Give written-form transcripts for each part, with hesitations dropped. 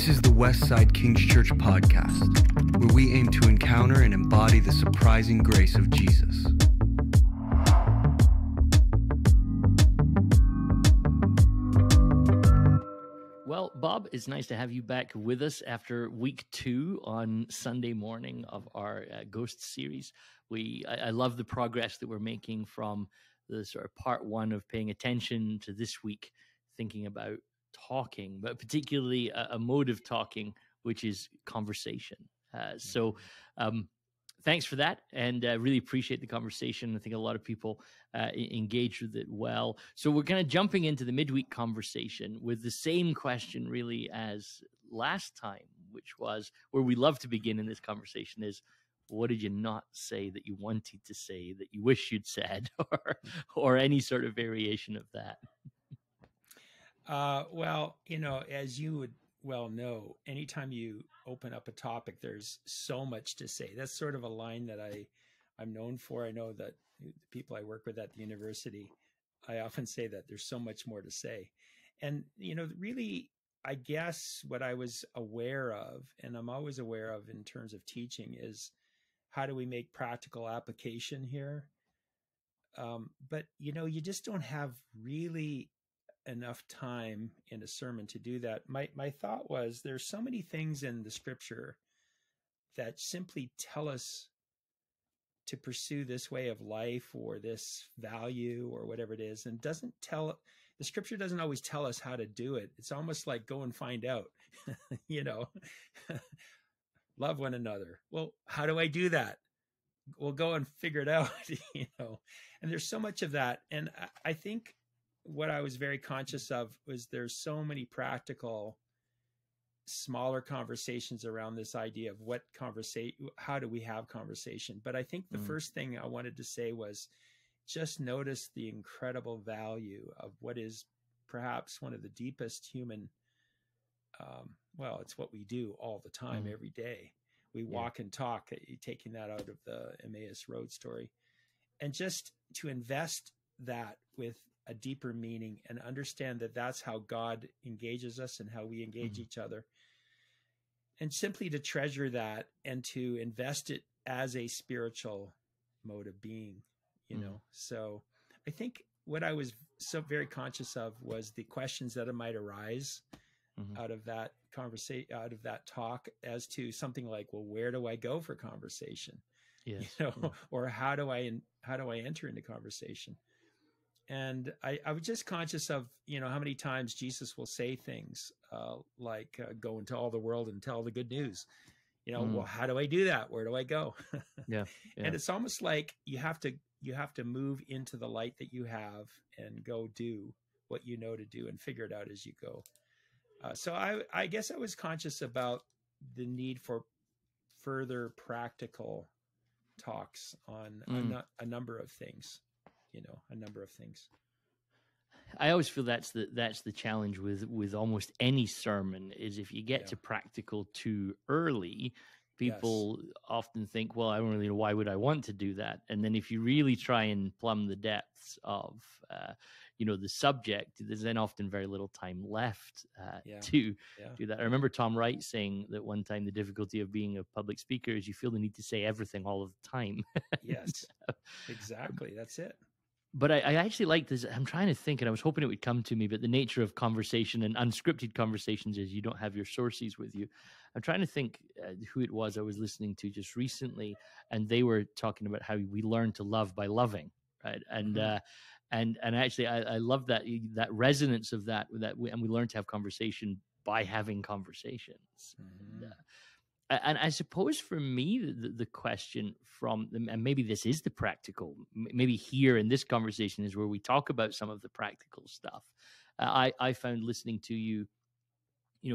This is the Westside King's Church podcast, where we aim to encounter and embody the surprising grace of Jesus. Well, Bob, it's nice to have you back with us after week 2 on Sunday morning of our Ghost series. I love the progress that we're making from the sort of part 1 of paying attention to this week, thinking about talking, but particularly a mode of talking, which is conversation. Thanks for that, and really appreciate the conversation. I think a lot of people engaged with it well. So we're kind of jumping into the midweek conversation with the same question really as last time, which was where we love to begin in this conversation is, what did you not say that you wanted to say that you wish you'd said, or any sort of variation of that? Well, as you would well know, anytime you open up a topic, there's so much to say. That's sort of a line that I'm known for. I know that the people I work with at the university, I often say that there's so much more to say. And, really, I guess what I was aware of, and I'm always aware of in terms of teaching, is how do we make practical application here? But, you just don't have really enough time in a sermon to do that. My thought was there's so many things in the scripture that simply tell us to pursue this way of life or this value or whatever it is, and the scripture doesn't always tell us how to do it. It's almost like go and find out, love one another. Well, how do I do that? We'll go and figure it out, and there's so much of that. And I think what I was very conscious of was there's so many practical, smaller conversations around this idea of how do we have conversation? But I think the first thing I wanted to say was just notice the incredible value of what is perhaps one of the deepest human, it's what we do all the time, every day. We walk and talk, taking that out of the Emmaus Road story. And just to invest that with a deeper meaning and understand that that's how God engages us and how we engage each other. And simply to treasure that and to invest it as a spiritual mode of being, So I think what I was so very conscious of was the questions that might arise out of that conversation, out of that talk, as to something like, well, where do I go for conversation? Yes. Or how do I enter into conversation? And I was just conscious of, how many times Jesus will say things like, go into all the world and tell the good news. Well, how do I do that? Where do I go? Yeah. And it's almost like you have to move into the light that you have and go do what you know to do and figure it out as you go. So I guess I was conscious about the need for further practical talks on a number of things. A number of things. I always feel that's the challenge with almost any sermon is if you get to practical too early, people often think, well, I don't really know, why would I want to do that? And then if you really try and plumb the depths of the subject, there's then often very little time left to do that. I remember Tom Wright saying that one time the difficulty of being a public speaker is you feel the need to say everything all of the time. Yes, exactly. That's it. But I actually like this. I'm trying to think, and I was hoping it would come to me, but the nature of conversation and unscripted conversations is you don't have your sources with you. I'm trying to think who it was I was listening to just recently, and they were talking about how we learn to love by loving, right? And actually, I love that resonance of that, and we learn to have conversation by having conversations. And I suppose for me, the question and maybe this is the practical, maybe here in this conversation is where we talk about some of the practical stuff. I found listening to you,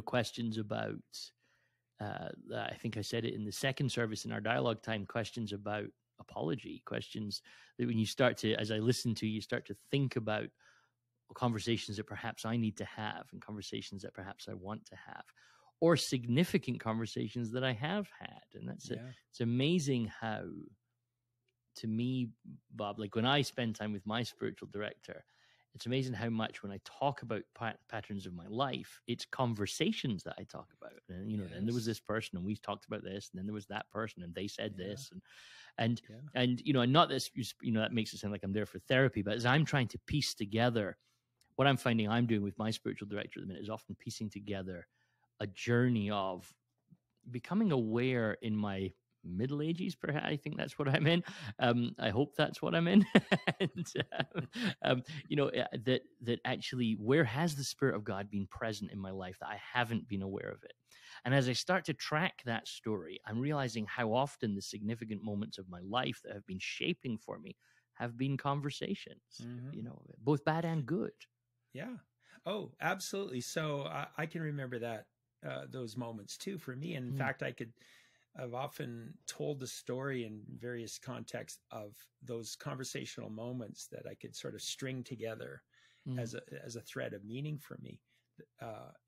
questions about, I think I said it in the second service in our dialogue time, questions about apology, questions that when you start to, as I listen to you, start to think about conversations that perhaps I need to have and conversations that perhaps I want to have, or significant conversations that I have had. And it's amazing how, to me, Bob, like when I spend time with my spiritual director it's amazing how much when I talk about patterns of my life, it's conversations that I talk about. And, you know, then there was this person and we talked about this, and then there was that person and they said this. And you know, and not this, you know, that makes it sound like I'm there for therapy, but as I'm trying to piece together, what I'm finding I'm doing with my spiritual director at the minute is often piecing together a journey of becoming aware in my middle ages, perhaps. I think that's what I'm in. I hope that's what I'm in. And, you know, that actually, where has the Spirit of God been present in my life that I haven't been aware of it? And as I start to track that story, I'm realizing how often the significant moments of my life that have been shaping for me have been conversations, you know, both bad and good. Yeah. Oh, absolutely. So I can remember that, those moments too for me. And in fact, I've often told the story in various contexts of those conversational moments that I could sort of string together as a thread of meaning for me.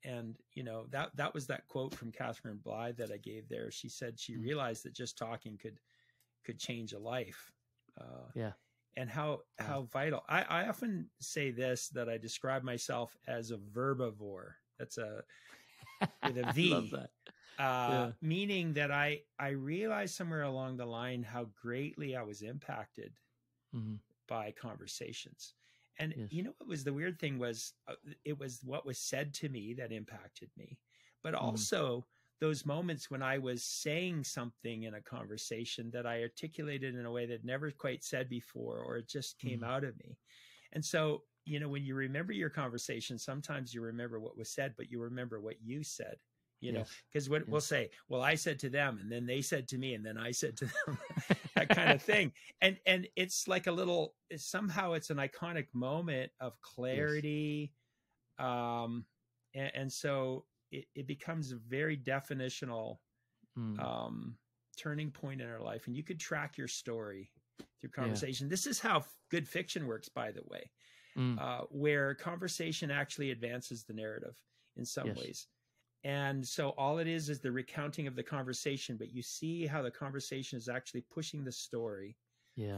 And you know, that was that quote from Catherine Blythe that I gave there. She said she realized that just talking could change a life. And how vital. I often say this, that I describe myself as a verbivore. That's with a V. I love that. Meaning that I realized somewhere along the line how greatly I was impacted by conversations. And you know, what was the weird thing was, it was what was said to me that impacted me, but also those moments when I was saying something in a conversation that I articulated in a way that never quite said before, or it just came out of me. And so, you know, when you remember your conversation, sometimes you remember what was said, but you remember what you said, you know, because what we'll say, well, I said to them, and then they said to me, and then I said to them, that kind of thing. And it's like somehow it's an iconic moment of clarity. And so it becomes a very definitional turning point in our life. And you could track your story through conversation. This is how good fiction works, by the way, where conversation actually advances the narrative in some ways. And so all it is the recounting of the conversation, but you see how the conversation is actually pushing the story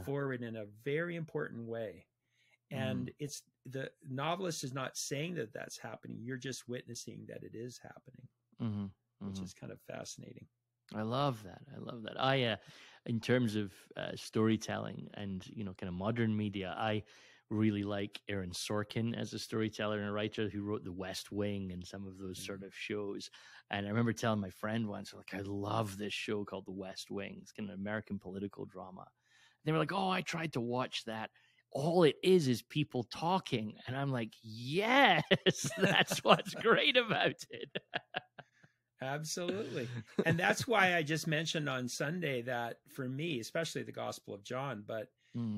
forward in a very important way. And it's the novelist is not saying that that's happening. You're just witnessing that it is happening, which is kind of fascinating. I love that. I love that. I, in terms of storytelling and, you know, kind of modern media, I really like Aaron Sorkin as a storyteller and a writer who wrote The West Wing and some of those sort of shows. And I remember telling my friend once, like, I love this show called The West Wing. It's kind of an American political drama. They were like, oh, I tried to watch that. All it is people talking. And I'm like, yes, that's what's great about it. Absolutely. And that's why I just mentioned on Sunday that for me, especially the Gospel of John, but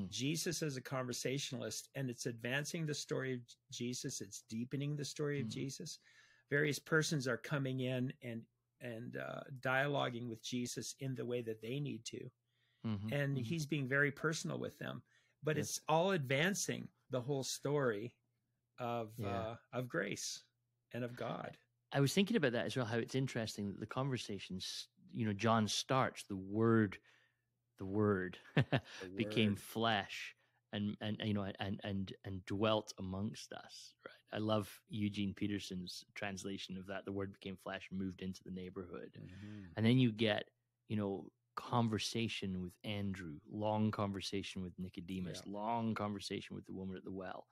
Jesus as a conversationalist, and it's advancing the story of Jesus. It's deepening the story of Jesus. Various persons are coming in and dialoguing with Jesus in the way that they need to. And he's being very personal with them, but it's all advancing the whole story of grace and of God. I was thinking about that as well, how it's interesting that the conversations, you know, John starts the word became flesh and you know and dwelt amongst us, right? I love Eugene Peterson's translation of that. The word became flesh and moved into the neighborhood. And then you get, you know, conversation with Andrew, long conversation with Nicodemus, long conversation with the woman at the well.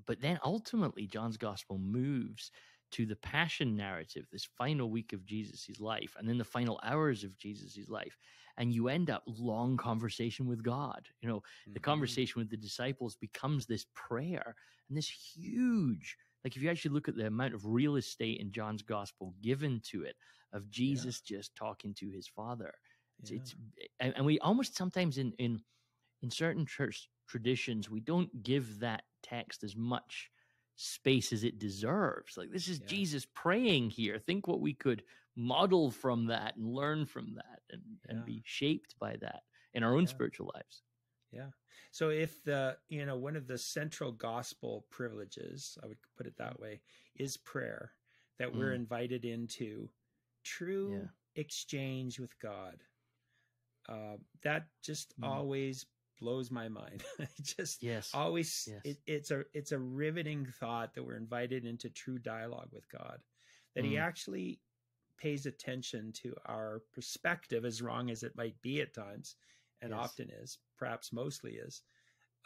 But then ultimately John's gospel moves to the passion narrative, this final week of Jesus's life, and then the final hours of Jesus's life. And you end up long conversation with God. You know, the conversation with the disciples becomes this prayer and this huge, like if you actually look at the amount of real estate in John's gospel given to it of Jesus just talking to his Father. And we almost sometimes in certain church traditions, we don't give that text as much space as it deserves. Like, this is Jesus praying here. Think what we could model from that and learn from that and be shaped by that in our own spiritual lives. So if one of the central gospel privileges, I would put it that way, is prayer, that we're invited into true exchange with God. That just always blows my mind. It just Yes. always, Yes. it's a riveting thought that we're invited into true dialogue with God, that he actually pays attention to our perspective, as wrong as it might be at times, and Yes. often is, perhaps mostly is.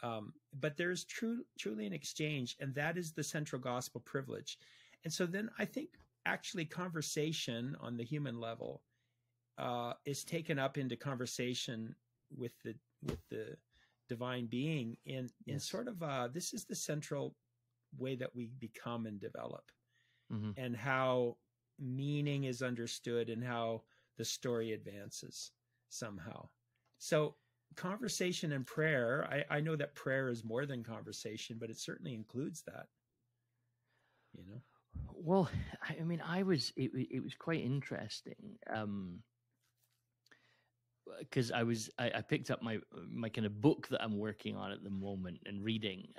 But there's truly an exchange, and that is the central gospel privilege. And so then I think actually conversation on the human level is taken up into conversation with the divine being in Yes. sort of this is the central way that we become and develop, and how meaning is understood and how the story advances somehow. So conversation and prayer, I know that prayer is more than conversation, but it certainly includes that, you know. Well, I mean, it was quite interesting. Because I picked up my kind of book that I'm working on at the moment and reading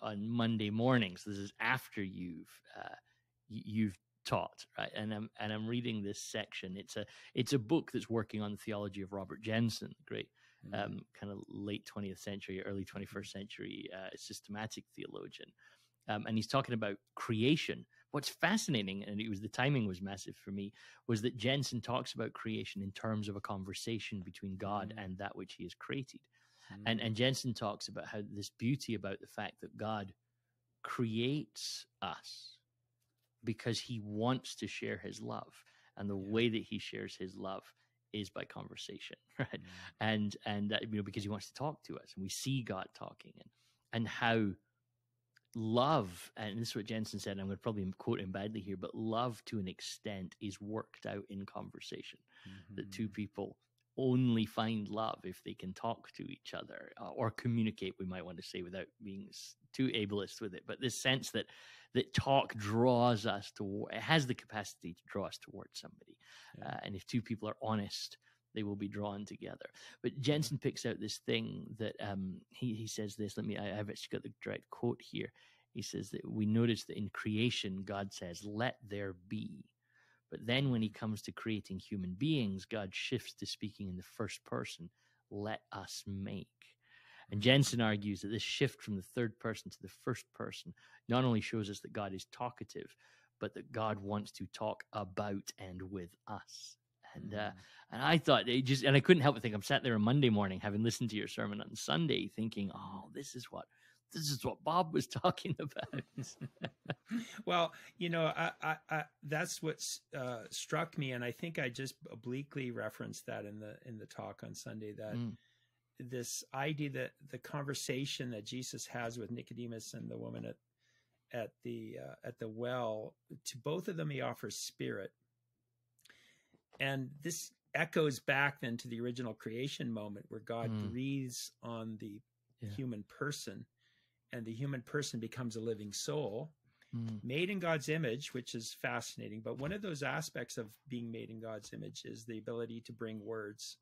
on Monday mornings. This is after you've taught, right? And I'm reading this section. It's a book that's working on the theology of Robert Jensen, the great kind of late 20th century, early 21st century systematic theologian. And he's talking about creation. What's fascinating, and the timing was massive for me, was that Jensen talks about creation in terms of a conversation between God and that which he has created. And Jensen talks about how this beauty about the fact that God creates us because he wants to share his love. And the way that he shares his love is by conversation, right? And because he wants to talk to us, and we see God talking, and how love, and this is what Jensen said, I'm going to probably quote him badly here, but love to an extent is worked out in conversation. That two people only find love if they can talk to each other or communicate, we might want to say, without being too ableist with it. But this sense that talk draws us to, it has the capacity to draw us towards somebody. And if two people are honest, they will be drawn together. But Jensen picks out this thing that he says this. I've actually got the direct quote here. He says that we notice that in creation, God says, "Let there be." But then when he comes to creating human beings, God shifts to speaking in the first person, "Let us make." And Jensen argues that this shift from the third person to the first person not only shows us that God is talkative, but that God wants to talk about and with us. And I thought and I couldn't help but think, I'm sat there on Monday morning, having listened to your sermon on Sunday, thinking, oh, this is what Bob was talking about. Well, that's what struck me, and I think I just obliquely referenced that in the talk on Sunday, that this idea that the conversation that Jesus has with Nicodemus and the woman at the well, to both of them he offers spirit. And this echoes back then to the original creation moment where God breathes on the human person, and the human person becomes a living soul made in God's image, which is fascinating. But one of those aspects of being made in God's image is the ability to bring words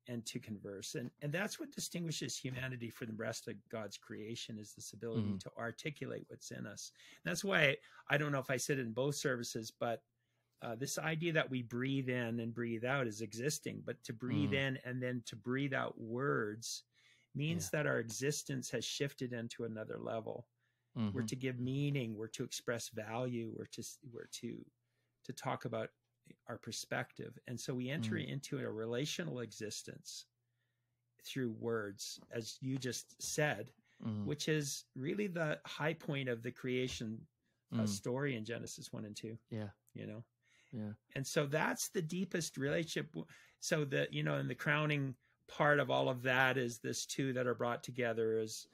and to converse. And that's what distinguishes humanity from the rest of God's creation, is this ability to articulate what's in us. And that's why I don't know if I said it in both services, but this idea that we breathe in and breathe out is existing, but to breathe in and then to breathe out words means that our existence has shifted into another level. We're to give meaning, we're to express value, we're to talk about our perspective. And so we enter into a relational existence through words, as you just said, which is really the high point of the creation story in Genesis 1 and 2. Yeah. And so that's the deepest relationship. So that, and the crowning part of all of that is this two that are brought together as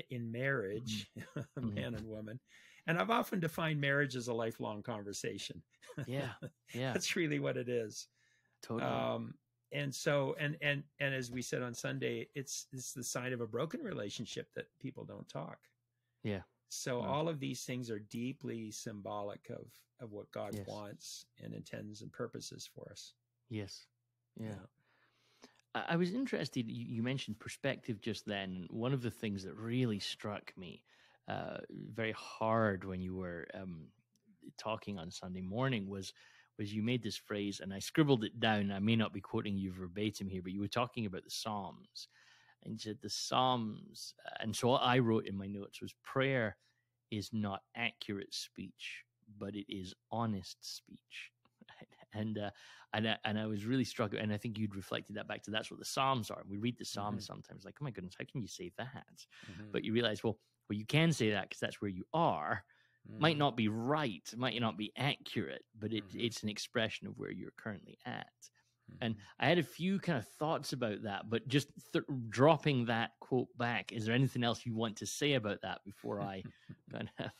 in marriage, man and woman. And I've often defined marriage as a lifelong conversation. Yeah. That's really what it is. Totally. And so, and as we said on Sunday, it's the sign of a broken relationship that people don't talk. Yeah. So all of these things are deeply symbolic of what God wants and intends and purposes for us. Yes. Yeah. I was interested, you mentioned perspective just then. One of the things that really struck me very hard when you were talking on Sunday morning was you made this phrase, and I scribbled it down. I may not be quoting you verbatim here, but you were talking about the Psalms And he said the Psalms, and so what I wrote in my notes was prayer is not accurate speech, but it is honest speech. And I was really struck, and I think you'd reflected that back to that's what the Psalms are. We read the Psalms sometimes like, oh my goodness, how can you say that? But you realize, well, you can say that because that's where you are. Might not be right, might not be accurate, but it's an expression of where you're currently at. And I had a few kind of thoughts about that, but just dropping that quote back, is there anything else you want to say about that before I kind of...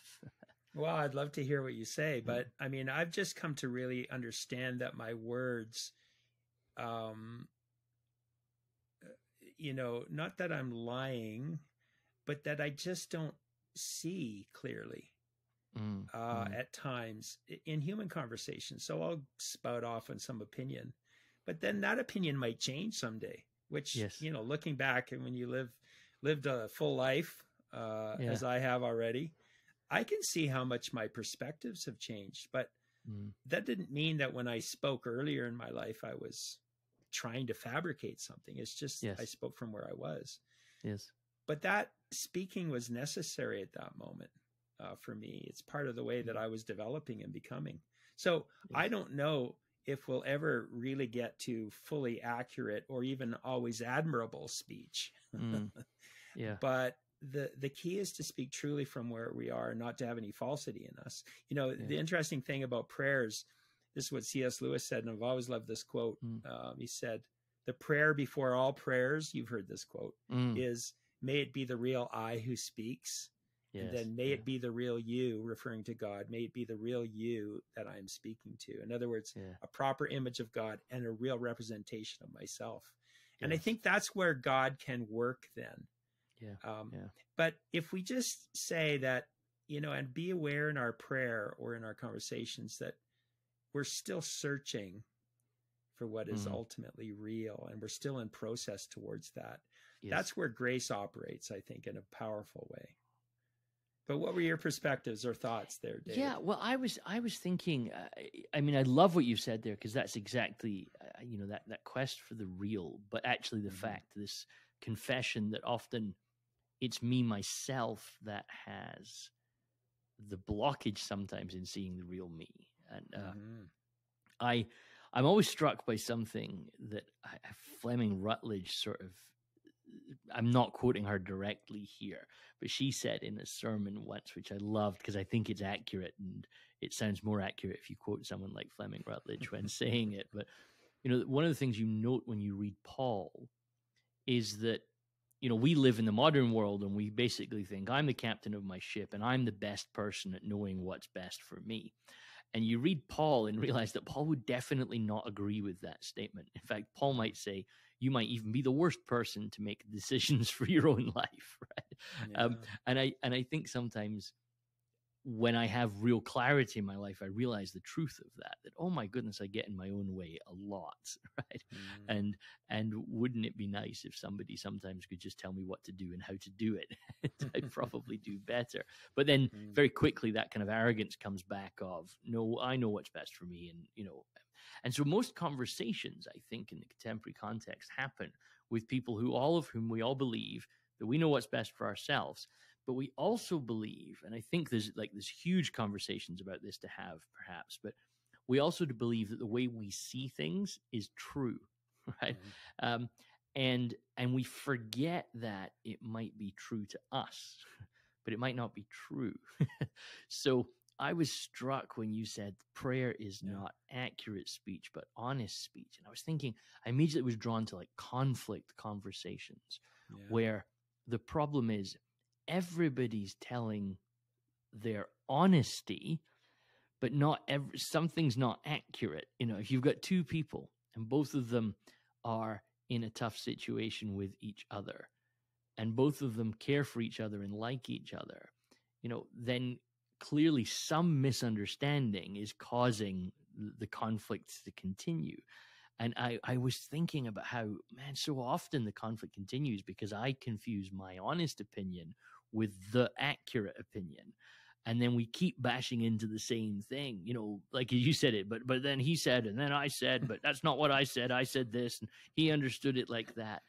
Well, I'd love to hear what you say, but I mean, I've just come to really understand that my words, not that I'm lying, but that I just don't see clearly at times in human conversation. So I'll spout off on some opinion, but then that opinion might change someday, which, looking back, and when you lived a full life, as I have already, I can see how much my perspectives have changed, but that didn't mean that when I spoke earlier in my life, I was trying to fabricate something. It's just, I spoke from where I was. Yes. But that speaking was necessary at that moment for me. It's part of the way that I was developing and becoming. So I don't know if we'll ever really get to fully accurate or even always admirable speech. But the key is to speak truly from where we are, not to have any falsity in us. The interesting thing about prayers, this is what C.S. Lewis said, and I've always loved this quote. He said, the prayer before all prayers, you've heard this quote, is, may it be the real I who speaks. And then may it be the real you, referring to God. May it be the real you that I'm speaking to. In other words, a proper image of God and a real representation of myself. And I think that's where God can work then. But if we just say that, and be aware in our prayer or in our conversations that we're still searching for what is ultimately real, and we're still in process towards that. That's where grace operates, I think, in a powerful way. But what were your perspectives or thoughts there, David? Yeah, well, I was thinking, I love what you said there, because that's exactly, that quest for the real, but actually the fact, this confession that often it's me, myself, that has the blockage sometimes in seeing the real me. And I'm always struck by something that Fleming Rutledge sort of, I'm not quoting her directly here, but she said in a sermon once, which I loved because I think it's accurate, and it sounds more accurate if you quote someone like Fleming Rutledge when saying it. But, one of the things you note when you read Paul is that, we live in the modern world and we basically think I'm the captain of my ship and I'm the best person at knowing what's best for me. And you read Paul and realize that Paul would definitely not agree with that statement. In fact, Paul might say, you might even be the worst person to make decisions for your own life, right? And I think sometimes when I have real clarity in my life, I realize the truth of that, oh my goodness, I get in my own way a lot, right? And wouldn't it be nice if somebody sometimes could just tell me what to do and how to do it? I'd probably do better. But then very quickly that kind of arrogance comes back of, no, I know what's best for me. And, and so most conversations, I think, in the contemporary context happen with people all of whom we all believe that we know what's best for ourselves. But we also believe, and I think there's huge conversations about this to have perhaps, but we also believe that the way we see things is true, right? And we forget that it might be true to us, but it might not be true. So I was struck when you said prayer is not accurate speech, but honest speech. And I was thinking, I immediately was drawn to conflict conversations where the problem is, everybody's telling their honesty, but something's not accurate. If you've got two people and both of them are in a tough situation with each other and both of them care for each other and like each other, then clearly some misunderstanding is causing the conflict to continue. And I was thinking about how, man, so often the conflict continues because I confuse my honest opinion with the accurate opinion. And then we keep bashing into the same thing, like you said it, but then he said, and then I said, but that's not what I said. I said this, and he understood it like that.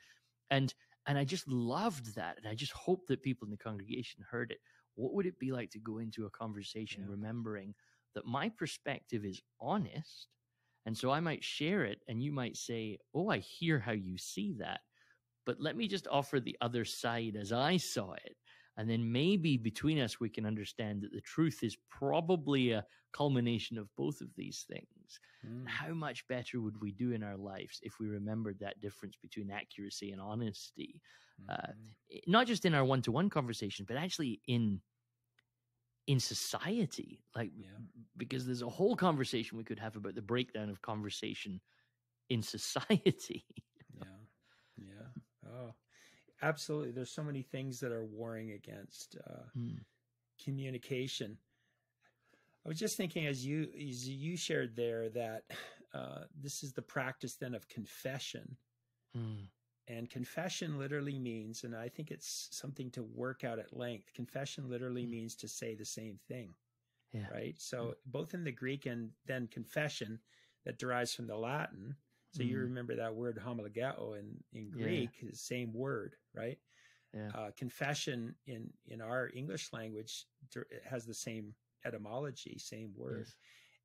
And And I just loved that. And I just hope that people in the congregation heard it. What would it be like to go into a conversation remembering that my perspective is honest? And so I might share it and you might say, oh, I hear how you see that. But let me just offer the other side as I saw it. And then maybe between us, we can understand that the truth is probably a culmination of both of these things. How much better would we do in our lives if we remembered that difference between accuracy and honesty? Not just in our one-to-one conversation, but actually in society. Because there's a whole conversation we could have about the breakdown of conversation in society. Oh, absolutely. There's so many things that are warring against communication. I was just thinking as you shared there that this is the practice then of confession. And confession literally means, and I think it's something to work out at length, confession literally means to say the same thing, right? So both in the Greek and then confession that derives from the Latin. So you remember that word homologeo in Greek is the same word, right? Confession in our English language has the same etymology, same word.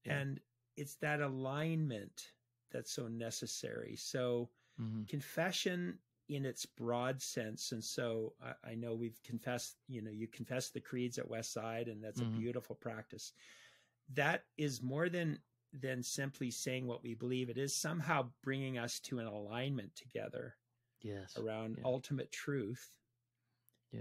And it's that alignment that's so necessary. So confession in its broad sense. And so I know we've confessed, you confess the creeds at Westside, and that's a beautiful practice. That is more than simply saying what we believe. It is somehow bringing us to an alignment together around ultimate truth.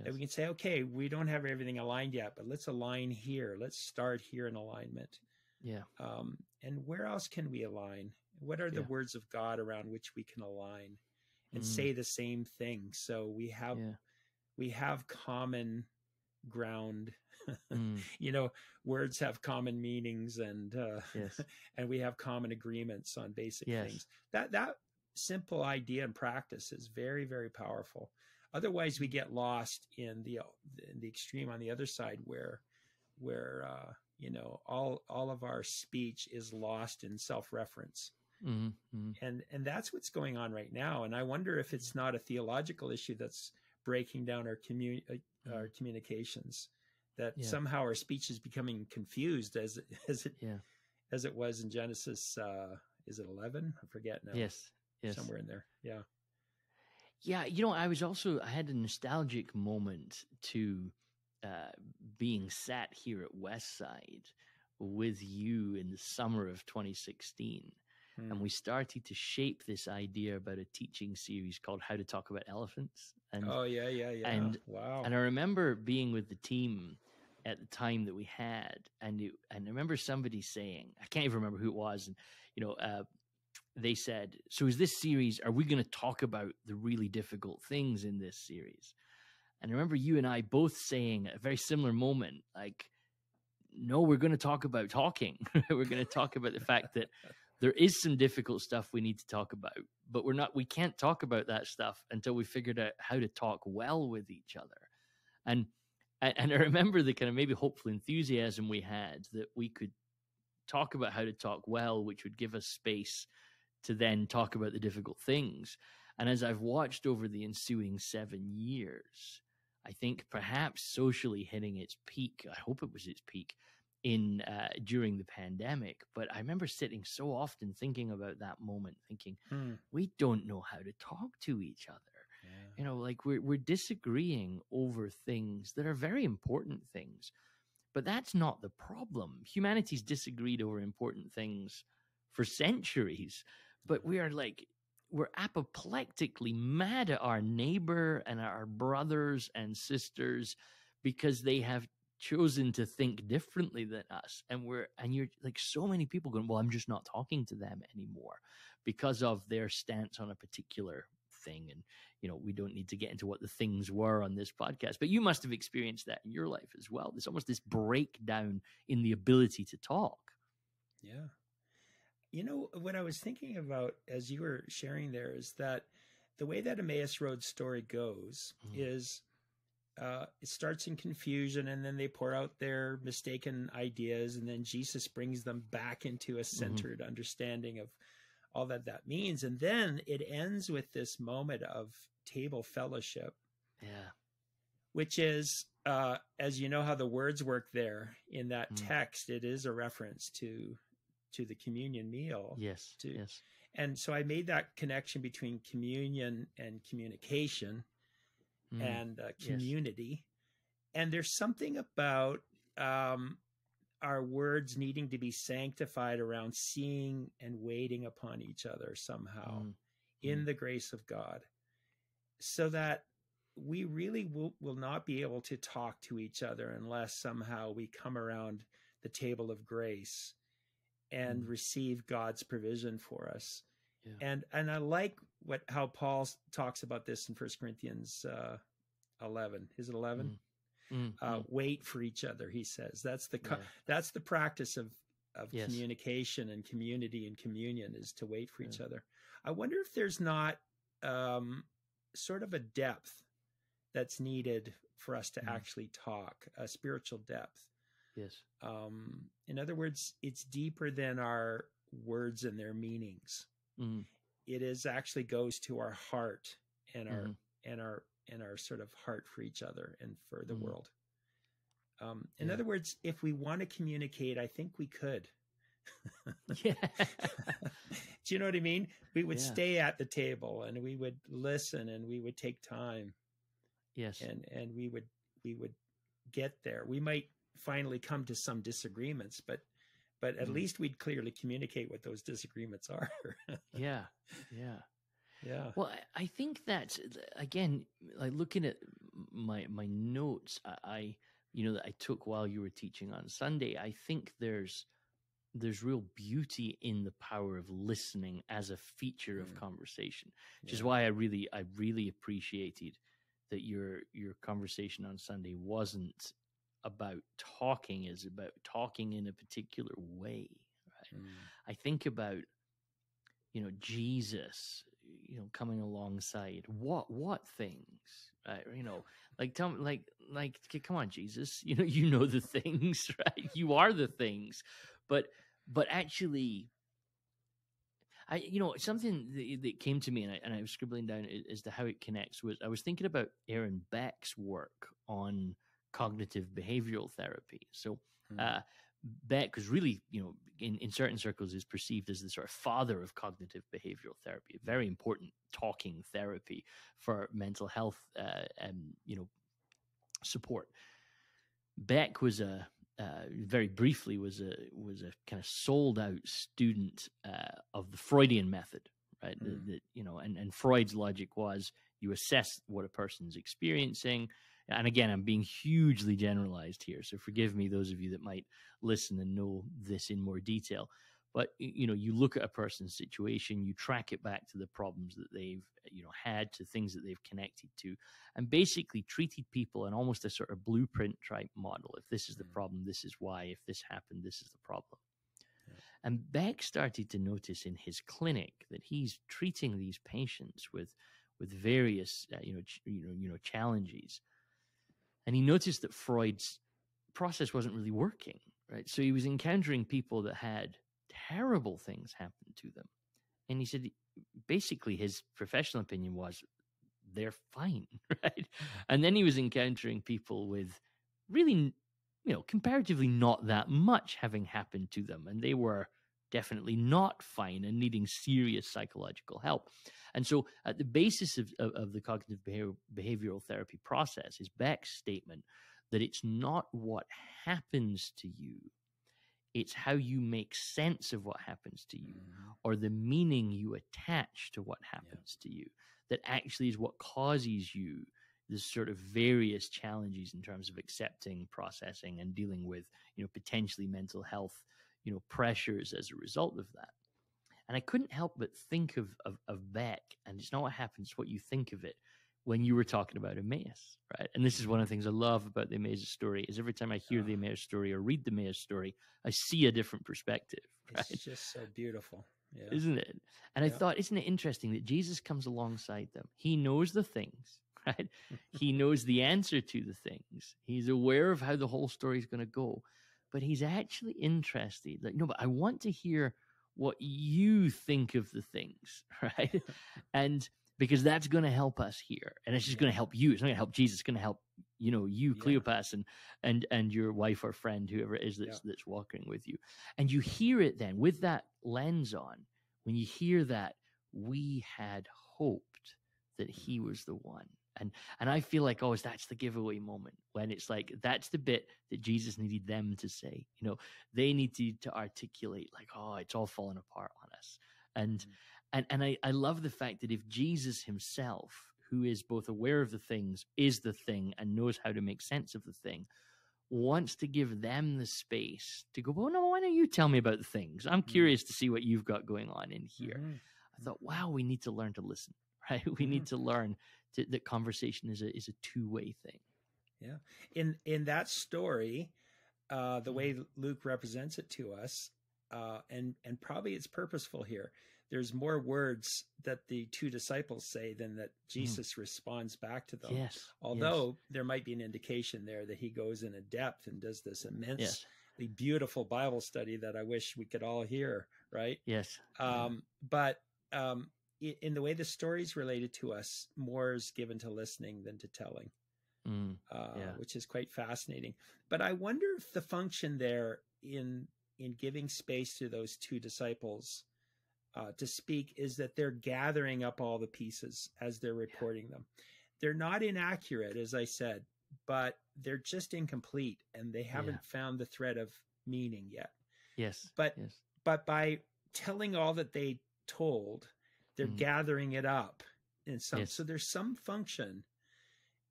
That we can say, okay, we don't have everything aligned yet, but let's align here. Let's start here in alignment. And where else can we align? What are the words of God around which we can align and say the same thing? So we have common ground. Words have common meanings, and and we have common agreements on basic things. That simple idea and practice is very, very powerful. Otherwise, we get lost in the extreme on the other side, where all of our speech is lost in self-reference. And that's what's going on right now. And I wonder if it's not a theological issue that's breaking down our communications, that somehow our speech is becoming confused as it was in Genesis. Is it 11? I forget now. Yes. Somewhere in there. I had a nostalgic moment to being sat here at Westside with you in the summer of 2016. And we started to shape this idea about a teaching series called How to Talk About Elephants. And, And, wow. And I remember being with the team at the time that we had, and I remember somebody saying, I can't even remember who it was, and they said, so is this series, are we going to talk about the really difficult things in this series? And I remember you and I both saying at a very similar moment, like, no, we're going to talk about talking. We're going to talk about the fact that there is some difficult stuff we need to talk about, but we can't talk about that stuff until we figured out how to talk well with each other. And I remember the kind of maybe hopeful enthusiasm we had that we could talk about how to talk well, which would give us space to then talk about the difficult things. And as I've watched over the ensuing 7 years, I think perhaps socially hitting its peak, I hope it was its peak, during the pandemic. But I remember sitting so often thinking about that moment, thinking, we don't know how to talk to each other. We're disagreeing over things that are very important things, but that's not the problem. Humanity's disagreed over important things for centuries, but we're apoplectically mad at our neighbor and our brothers and sisters because they have chosen to think differently than us. And you're like, so many people going, well, I'm just not talking to them anymore because of their stance on a particular thing. And, we don't need to get into what the things were on this podcast, but you must have experienced that in your life as well. There's almost this breakdown in the ability to talk. Yeah. What I was thinking about as you were sharing there is that the way that Emmaus Road story goes is it starts in confusion, and then they pour out their mistaken ideas, and then Jesus brings them back into a centered understanding of all that means. And then it ends with this moment of table fellowship, Yeah. which is, as you know, how the words work there in that text, it is a reference to the communion meal. Yes. Yes. And so I made that connection between communion and communication and community. And there's something about our words needing to be sanctified around seeing and waiting upon each other somehow in the grace of God, so that we really will not be able to talk to each other unless somehow we come around the table of grace and receive God's provision for us. Yeah. And I like how Paul talks about this in 1 Corinthians 11. Is it 11? Wait for each other, he says. That's the practice of communication and community and communion, is to wait for each other. I wonder if there's not sort of a depth that's needed for us to actually talk, a spiritual depth. Yes. In other words, it's deeper than our words and their meanings. It is actually goes to our heart and our sort of heart for each other and for the world. In other words, if we want to communicate, I think we could. Yeah. Do you know what I mean? We would stay at the table and we would listen and we would take time. Yes. And we would get there. We might finally come to some disagreements, but at least we'd clearly communicate what those disagreements are. Yeah. Well, I think that's, again, like looking at my notes, I that I took while you were teaching on Sunday, I think there's real beauty in the power of listening as a feature of conversation, which is why I really appreciated that your conversation on Sunday wasn't about talking, is about talking in a particular way. Right? I think about, Jesus, coming alongside what things, right? Like tell me, like come on, Jesus, you know the things, right? You are the things, but actually, something that came to me, and I was scribbling down as to how it connects, was I was thinking about Aaron Beck's work on cognitive behavioral therapy. So Beck was really, in certain circles is perceived as the sort of father of cognitive behavioral therapy, a very important talking therapy for mental health, support. Beck was very briefly was a kind of sold out student of the Freudian method, right? And Freud's logic was you assess what a person's experiencing. And again, I'm being hugely generalized here, so forgive me, those of you that might listen and know this in more detail. But, you look at a person's situation, you track it back to the problems that they've, had, to things that they've connected to, and basically treated people in almost a sort of blueprint type model. If this is the problem, this is why. If this happened, this is the problem. Yeah. And Beck started to notice in his clinic that he's treating these patients with various, challenges. And he noticed that Freud's process wasn't really working, right? So he was encountering people that had terrible things happen to them. And he said, basically, his professional opinion was they're fine, right? And then he was encountering people with really, comparatively not that much having happened to them. And they were definitely not fine and needing serious psychological help. And so at the basis of the cognitive behavioral therapy process is Beck's statement that it's not what happens to you, it's how you make sense of what happens to you, or the meaning you attach to what happens to you, that actually is what causes you the sort of various challenges in terms of accepting, processing, and dealing with, potentially mental health, pressures as a result of that. And I couldn't help but think of Beck, and it's not what happens, it's what you think of it, when you were talking about Emmaus, right? And this is one of the things I love about the Emmaus story, is every time I hear the Emmaus story or read the Emmaus story, I see a different perspective, right? It's just so beautiful. Yeah. Isn't it? And I thought, isn't it interesting that Jesus comes alongside them? He knows the things, right? He knows the answer to the things. He's aware of how the whole story is going to go, but he's actually interested. Like, no, but I want to hear what you think of the things, right? And because that's going to help us here, and it's just going to help you. It's not going to help Jesus. It's going to help you, Cleopas, and your wife or friend, whoever it is that's walking with you. And you hear it then with that lens on. When you hear that, we had hoped that he was the one. And I feel like always that's the giveaway moment, when it's like that's the bit that Jesus needed them to say. They needed to articulate like, oh, it's all falling apart on us. And I love the fact that if Jesus himself, who is both aware of the things, is the thing, and knows how to make sense of the thing, wants to give them the space to go, well, no, why don't you tell me about the things? I'm curious to see what you've got going on in here. I thought, wow, we need to learn to listen, right? We need to learn that conversation is a two-way thing. Yeah. In that story, the way Luke represents it to us, and probably it's purposeful here, there's more words that the two disciples say than that Jesus responds back to them. Yes. Although there might be an indication there that he goes in a depth and does this immensely beautiful Bible study that I wish we could all hear, right? Yes. But in the way the story's related to us, more is given to listening than to telling, which is quite fascinating. But I wonder if the function there in giving space to those two disciples to speak is that they're gathering up all the pieces as they're reporting them. They're not inaccurate, as I said, but they're just incomplete, and they haven't found the thread of meaning yet. Yes. But by telling all that they told, they're gathering it up in some. So there's some function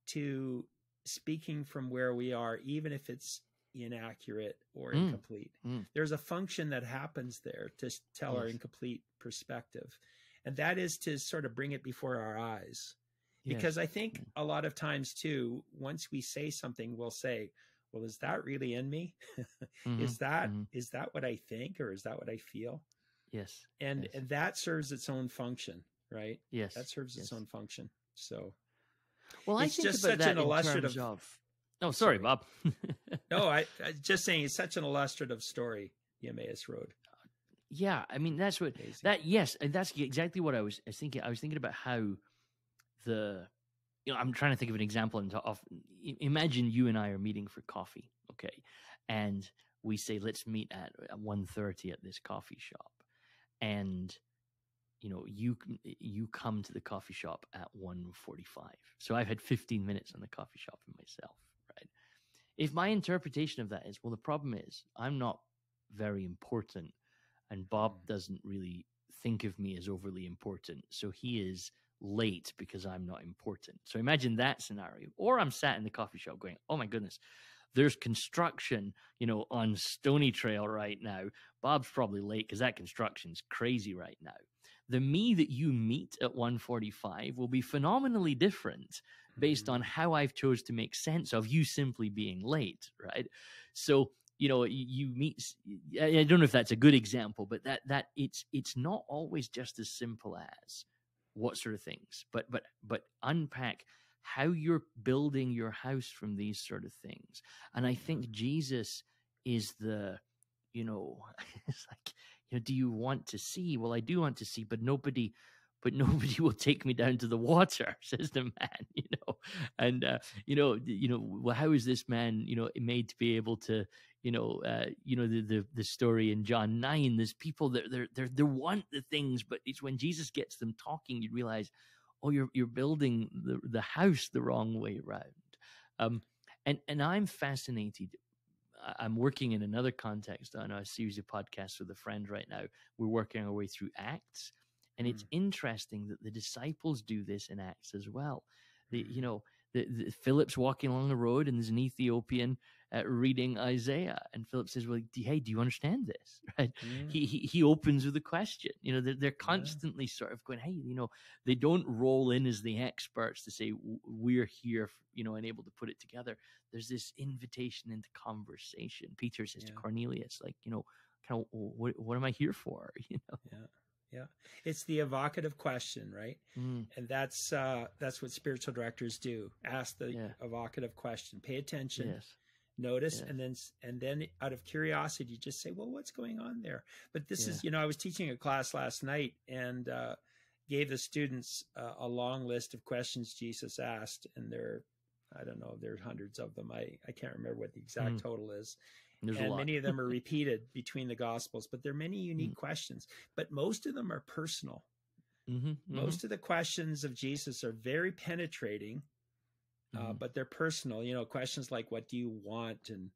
to speaking from where we are, even if it's inaccurate or incomplete. There's a function that happens there to tell our incomplete perspective, and that is to sort of bring it before our eyes. Because I think a lot of times too, once we say something, we'll say, well, is that really in me? Is that what I think, or is that what I feel? Yes. And that serves its own function, right? Yes. That serves its own function. So, well, I think about that in terms of. Oh, sorry, Bob. No, I just saying it's such an illustrative story, the Emmaus Road. Yeah, I mean that's what amazing. That. Yes, and that's exactly what I was thinking. I was thinking about how I'm trying to think of an example. Imagine you and I are meeting for coffee, okay, and we say let's meet at 1:30 at this coffee shop, and you come to the coffee shop at 1:45. So I've had 15 minutes on the coffee shop in myself, right? If my interpretation of that is, well, the problem is I'm not very important, and Bob doesn't really think of me as overly important, so he is late because I'm not important. So imagine that scenario. Or I'm sat in the coffee shop going, oh my goodness, there's construction, on Stony Trail right now. Bob's probably late because that construction's crazy right now. The me that you meet at 1:45 will be phenomenally different based on how I've chose to make sense of you simply being late, right? So, you meet, I don't know if that's a good example, but that it's not always just as simple as what sort of things, but unpack how you're building your house from these sort of things. And I think Jesus is the, it's like, do you want to see? Well, I do want to see, but nobody will take me down to the water, says the man, and, well, how is this man, made to be able to, the story in John 9, there's people that they want the things, but it's when Jesus gets them talking, you realize, oh, you're building the house the wrong way around. And I'm fascinated. I'm working in another context on a series of podcasts with a friend right now. We're working our way through Acts, and it's interesting that the disciples do this in Acts as well. The Philip's walking along the road, and there's an Ethiopian reading Isaiah, and Philip says, "Well, hey, do you understand this?" Right? He opens with a question. They're constantly sort of going, "Hey, they don't roll in as the experts to say we're here, and able to put it together." There's this invitation into conversation. Peter says to Cornelius, like, kind of, what am I here for? Yeah. It's the evocative question, right? And that's what spiritual directors do. Ask the evocative question, pay attention, notice, and then out of curiosity, you just say, well, what's going on there? But this is, I was teaching a class last night, and gave the students a long list of questions Jesus asked, and I don't know, there's hundreds of them. I can't remember what the exact total is. There's a And lot. many of them are repeated between the Gospels, but there are many unique questions, but most of them are personal. Most of the questions of Jesus are very penetrating, but they're personal. You know, questions like, what do you want? And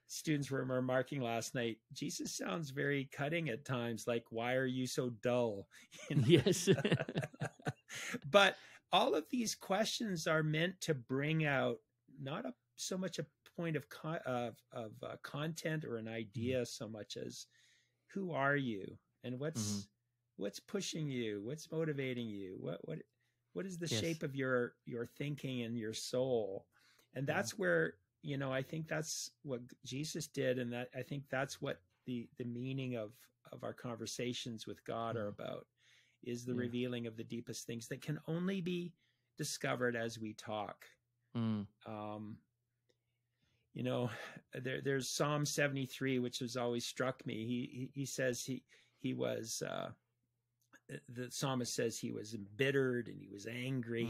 students were remarking last night, Jesus sounds very cutting at times, like, why are you so dull? You know? Yes. But all of these questions are meant to bring out not so much a point of content or an idea, so much as who are you, and what's pushing you, what's motivating you, what is the shape of your thinking and your soul. And that's where, you know, I think that's what Jesus did, and that I think that's what the meaning of our conversations with God are about, is the revealing of the deepest things that can only be discovered as we talk. You know, there's Psalm 73, which has always struck me. He says he was, the psalmist says he was embittered and he was angry.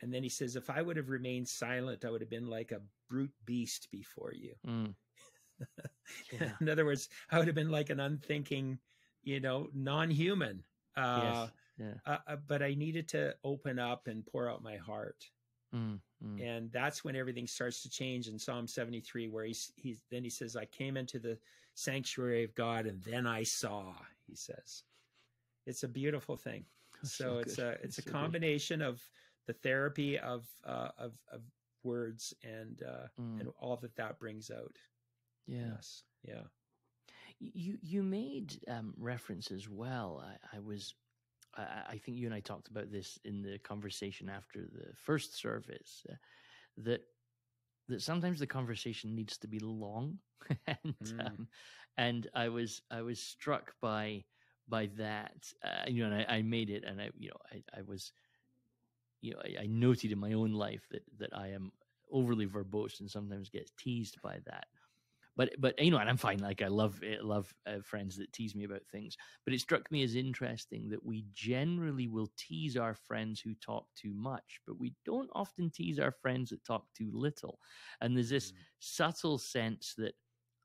And then he says, if I would have remained silent, I would have been like a brute beast before you. In other words, I would have been like an unthinking, you know, non-human. But I needed to open up and pour out my heart. And that's when everything starts to change in Psalm 73, where then he says, I came into the sanctuary of God, and then I saw, he says. It's a beautiful thing. So it's a combination of the therapy of words and all that brings out. Yes. Yeah. You made reference as well. I think you and I talked about this in the conversation after the first service, that sometimes the conversation needs to be long, and I was struck by that, you know, and I made it, and I was, you know, I noted in my own life that I am overly verbose and sometimes get teased by that. But you know, and I'm fine. Like, I love friends that tease me about things. But it struck me as interesting that we generally will tease our friends who talk too much, but we don't often tease our friends that talk too little. And there's this subtle sense that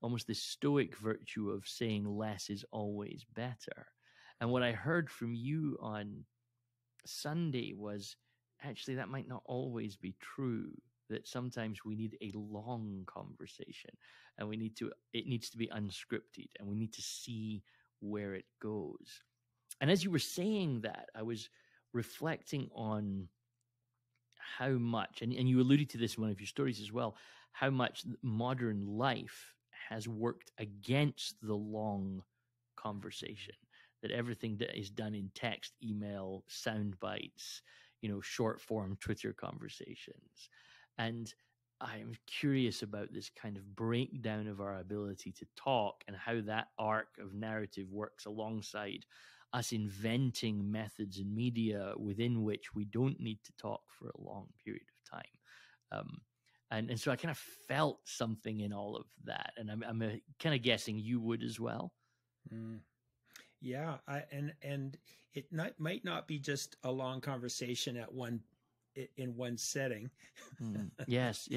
almost this stoic virtue of saying less is always better. And what I heard from you on Sunday was actually that might not always be true. That sometimes we need a long conversation, and it needs to be unscripted, and we need to see where it goes. And as you were saying that, I was reflecting on how much, and you alluded to this in one of your stories as well, how much modern life has worked against the long conversation, that everything that is done in text, email, sound bites, you know, short form Twitter conversations. And I am curious about this kind of breakdown of our ability to talk, and how that arc of narrative works alongside us inventing methods and media within which we don't need to talk for a long period of time. And so I kind of felt something in all of that, and I'm kind of guessing you would as well. Yeah, and it might not be just a long conversation in one setting. Yes.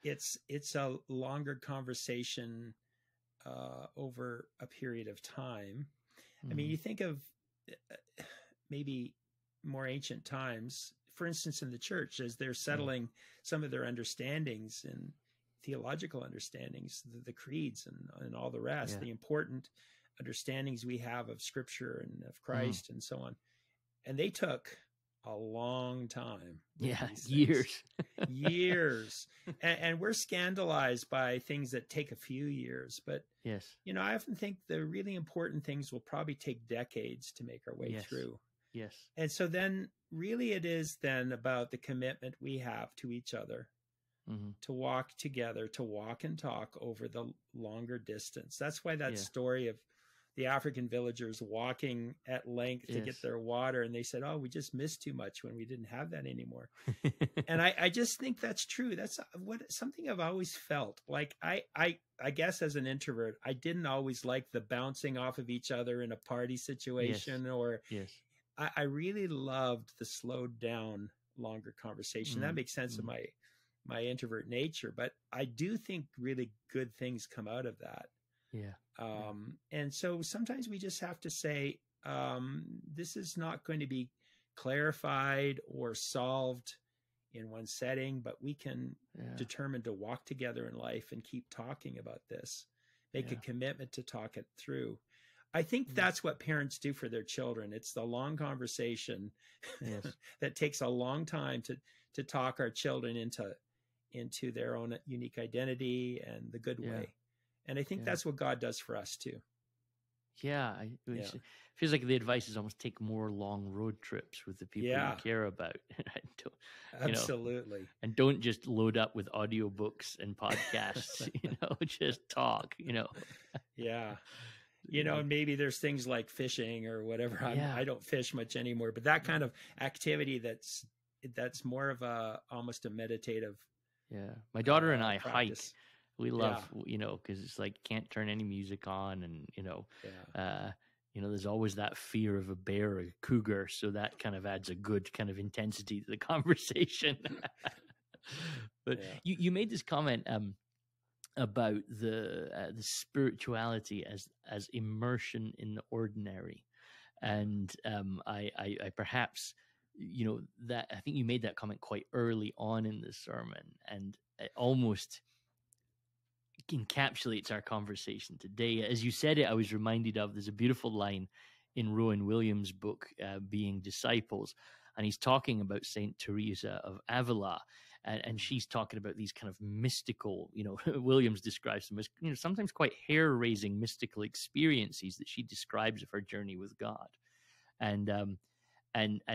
It's a longer conversation over a period of time. I mean, you think of maybe more ancient times, for instance, in the church, as they're settling some of their understandings and theological understandings, the creeds and all the rest, the important understandings we have of Scripture and of Christ and so on. And they took a long time. Years. Years. And we're scandalized by things that take a few years. But, you know, I often think the really important things will probably take decades to make our way through. Yes. And so then really it is then about the commitment we have to each other to walk together, to walk and talk over the longer distance. That's why that story of the African villagers walking at length to get their water, and they said, oh, we just missed too much when we didn't have that anymore. And I just think that's true. That's something I've always felt. Like I guess as an introvert, I didn't always like the bouncing off of each other in a party situation, or I really loved the slowed down, longer conversation. That makes sense of my introvert nature, but I do think really good things come out of that. Yeah. And so sometimes we just have to say, this is not going to be clarified or solved in one setting, but we can determine to walk together in life and keep talking about this, make a commitment to talk it through. I think that's what parents do for their children. It's the long conversation that takes a long time to talk our children into their own unique identity and the good way. And I think that's what God does for us too. Yeah, it feels like the advice is almost take more long road trips with the people you care about. Absolutely. And don't just load up with audiobooks and podcasts, just talk, Yeah. And maybe there's things like fishing or whatever. I don't fish much anymore, but that kind of activity that's more of almost a meditative. Yeah. My daughter and I practice. hike. We love, because it's like can't turn any music on, and there's always that fear of a bear or a cougar, so that kind of adds a good kind of intensity to the conversation. But you made this comment about the spirituality as immersion in the ordinary, and I perhaps that I think you made that comment quite early on in the sermon, and it almost encapsulates our conversation today. As you said it, I was reminded of, there's a beautiful line in Rowan Williams' book, Being Disciples, and he's talking about Saint Teresa of Avila, and she's talking about these kind of mystical, Williams describes them as, sometimes quite hair-raising mystical experiences that she describes of her journey with God. And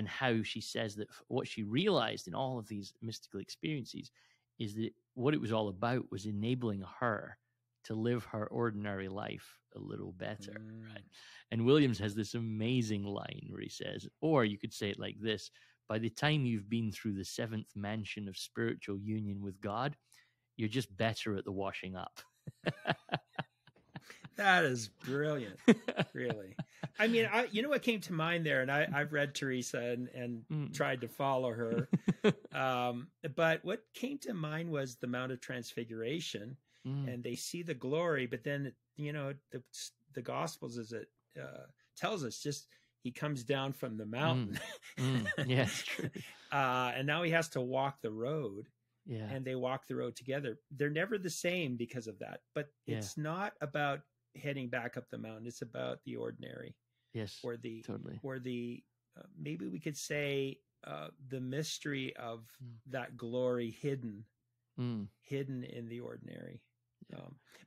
how she says that what she realized in all of these mystical experiences is that what it was all about was enabling her to live her ordinary life a little better. Right? And Williams has this amazing line where he says, or you could say it like this: by the time you've been through the seventh mansion of spiritual union with God, you're just better at the washing up. That is brilliant, really. I mean, what came to mind there, and I've read Teresa and tried to follow her. But what came to mind was the Mount of Transfiguration, and they see the glory, but then, the Gospels, as it tells us, just he comes down from the mountain. Yes, true. And now he has to walk the road. Yeah. And they walk the road together. They're never the same because of that. But it's not about heading back up the mountain. It's about the ordinary. Yes. Or the maybe we could say the mystery of that glory hidden in the ordinary. Yeah.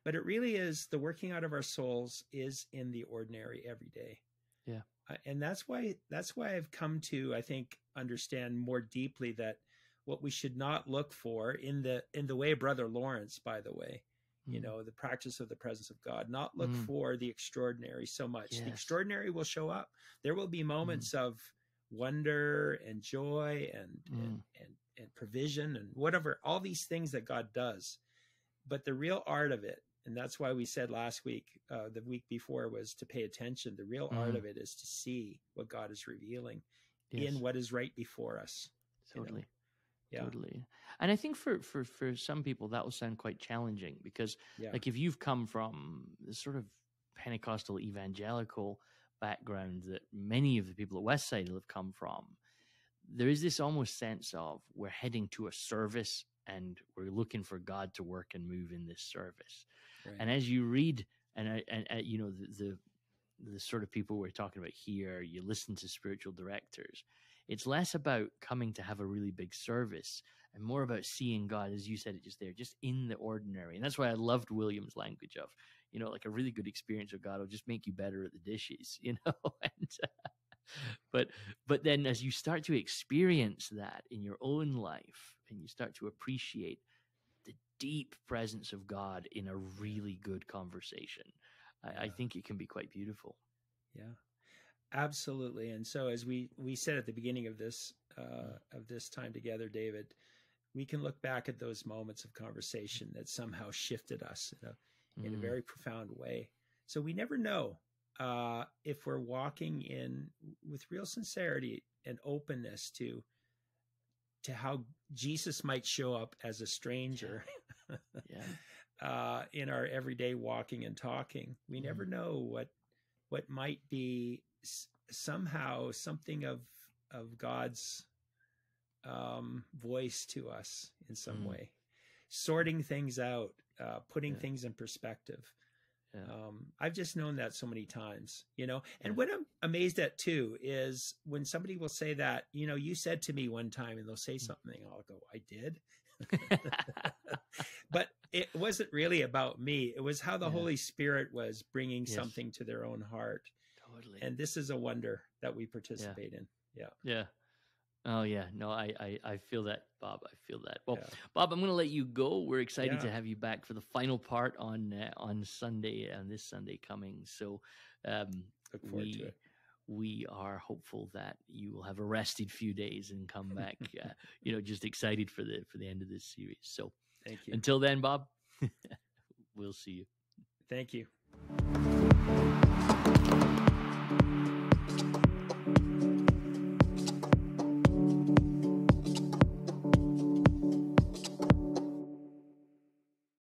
But it really is, the working out of our souls is in the ordinary every day. Yeah. And that's why I've come to, I think, understand more deeply that what we should not look for in the way of Brother Lawrence, by the way, the practice of the presence of God, not look for the extraordinary so much. Yes. The extraordinary will show up. There will be moments of wonder and joy and provision and whatever, all these things that God does. But the real art of it, and that's why we said last week, the week before, was to pay attention. The real art of it is to see what God is revealing in what is right before us. Totally. Yeah. Totally. And I think for some people that will sound quite challenging because like if you've come from the sort of Pentecostal evangelical background that many of the people at Westside have come from, there is this almost sense of we're heading to a service and we're looking for God to work and move in this service. Right. And as you read and the sort of people we're talking about here, you listen to spiritual directors, it's less about coming to have a really big service and more about seeing God, as you said it just there, just in the ordinary. And that's why I loved William's language of, like a really good experience with God will just make you better at the dishes, and, but then as you start to experience that in your own life and you start to appreciate the deep presence of God in a really good conversation, I think it can be quite beautiful. Yeah. Absolutely. And so as we said at the beginning of this time together, David, we can look back at those moments of conversation that somehow shifted us in a very profound way. So we never know if we're walking in with real sincerity and openness to how Jesus might show up as a stranger in our everyday walking and talking. We never know what might be somehow something of God's voice to us in some way, sorting things out, putting things in perspective. I've just known that so many times, and what I'm amazed at too is when somebody will say that, you said to me one time, and they'll say something, I'll go, I did. But it wasn't really about me. It was how the Holy Spirit was bringing something to their own heart. Totally. And this is a wonder that we participate in. Yeah. Oh yeah. No, I feel that, Bob. I feel that. Well, Bob, I'm going to let you go. We're excited to have you back for the final part on Sunday, on this Sunday coming. So, look forward to it. We are hopeful that you will have a rested few days and come back, just excited for the end of this series. So thank you. Until then, Bob, we'll see you. Thank you.